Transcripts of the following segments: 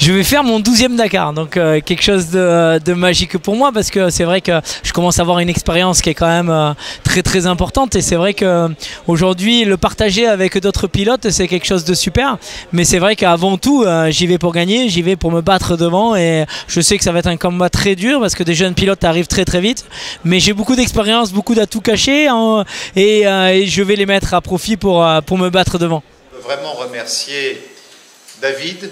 Je vais faire mon 12e Dakar, donc quelque chose de magique pour moi parce que c'est vrai que je commence à avoir une expérience qui est quand même très importante et c'est vrai que aujourd'hui le partager avec d'autres pilotes c'est quelque chose de super, mais c'est vrai qu'avant tout j'y vais pour gagner, j'y vais pour me battre devant et je sais que ça va être un combat très dur parce que des jeunes pilotes arrivent très vite, mais j'ai beaucoup d'expérience, beaucoup d'atouts cachés et je vais les mettre à profit pour me battre devant. Je veux vraiment remercier David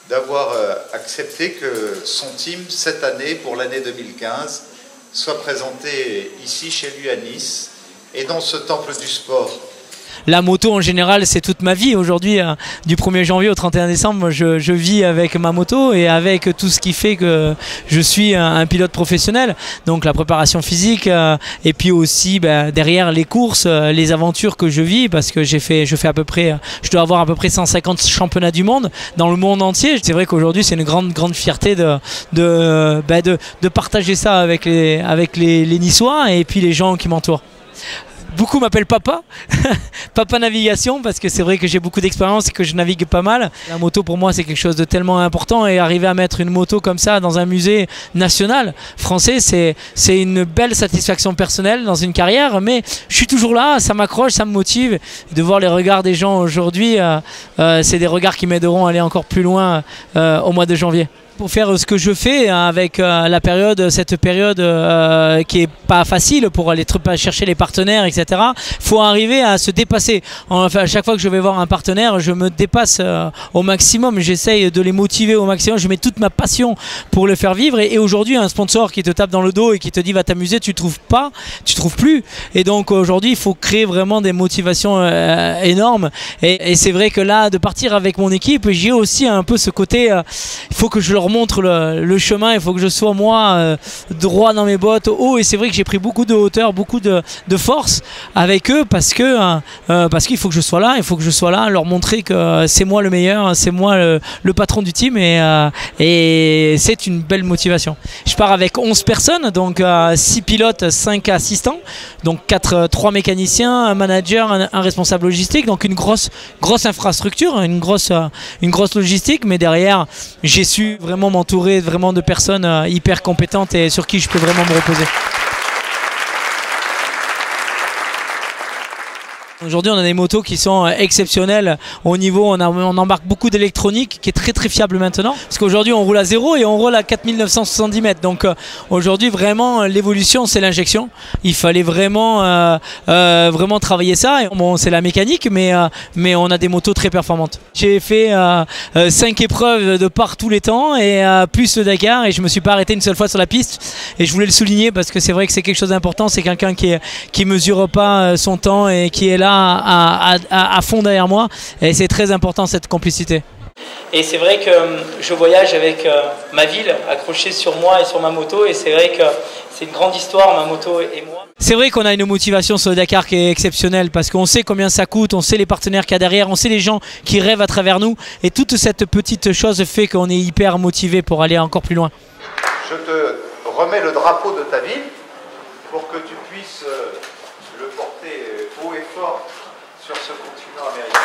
d'avoir accepté que son team, cette année, pour l'année 2015, soit présenté ici chez lui à Nice et dans ce temple du sport. La moto en général c'est toute ma vie. Aujourd'hui du 1er janvier au 31 décembre je vis avec ma moto et avec tout ce qui fait que je suis un pilote professionnel. Donc la préparation physique et puis aussi derrière les courses, les aventures que je vis parce que je dois avoir à peu près 150 championnats du monde dans le monde entier. C'est vrai qu'aujourd'hui c'est une grande fierté de partager ça avec les Niçois et puis les gens qui m'entourent. Beaucoup m'appellent Papa, Papa Navigation, parce que c'est vrai que j'ai beaucoup d'expérience et que je navigue pas mal. La moto pour moi c'est quelque chose de tellement important et arriver à mettre une moto comme ça dans un musée national français, c'est une belle satisfaction personnelle dans une carrière, mais je suis toujours là, ça m'accroche, ça me motive. De voir les regards des gens aujourd'hui, c'est des regards qui m'aideront à aller encore plus loin au mois de janvier. Pour faire ce que je fais avec cette période qui est pas facile pour aller chercher les partenaires, etc. Faut arriver à se dépasser. Enfin, à chaque fois que je vais voir un partenaire, je me dépasse au maximum. J'essaye de les motiver au maximum. Je mets toute ma passion pour le faire vivre. Et aujourd'hui, un sponsor qui te tape dans le dos et qui te dit va t'amuser, tu trouves plus. Et donc aujourd'hui, il faut créer vraiment des motivations énormes. Et c'est vrai que là, de partir avec mon équipe, j'ai aussi un peu ce côté. Il faut que je leur montre le chemin, il faut que je sois moi droit dans mes bottes, haut, et c'est vrai que j'ai pris beaucoup de hauteur, beaucoup de force avec eux parce qu'il faut que je sois là, leur montrer que c'est moi le meilleur, c'est moi le patron du team et c'est une belle motivation. Je pars avec 11 personnes, donc 6 pilotes, 5 assistants, donc 3 mécaniciens, un manager, un responsable logistique, donc une grosse infrastructure, une grosse logistique, mais derrière j'ai su vraiment m'entourer vraiment de personnes hyper compétentes et sur qui je peux vraiment me reposer. Aujourd'hui, on a des motos qui sont exceptionnelles au niveau, on embarque beaucoup d'électronique qui est très fiable maintenant. Parce qu'aujourd'hui, on roule à 0 et on roule à 4970 mètres. Donc aujourd'hui, vraiment, l'évolution, c'est l'injection. Il fallait vraiment travailler ça. Et, bon, c'est la mécanique, mais on a des motos très performantes. J'ai fait 5 épreuves de par tous les temps et plus le Dakar. Et je me suis pas arrêté une seule fois sur la piste. Et je voulais le souligner parce que c'est vrai que c'est quelque chose d'important. C'est quelqu'un qui mesure pas son temps et qui est là à fond derrière moi, et c'est très important cette complicité. Et c'est vrai que je voyage avec ma ville accrochée sur moi et sur ma moto, et c'est vrai que c'est une grande histoire, ma moto et moi. C'est vrai qu'on a une motivation sur le Dakar qui est exceptionnelle parce qu'on sait combien ça coûte, on sait les partenaires qu'il y a derrière, on sait les gens qui rêvent à travers nous, et toute cette petite chose fait qu'on est hyper motivé pour aller encore plus loin. Je te remets le drapeau de ta ville pour que tu puisses le porter haut et fort sur ce continent américain.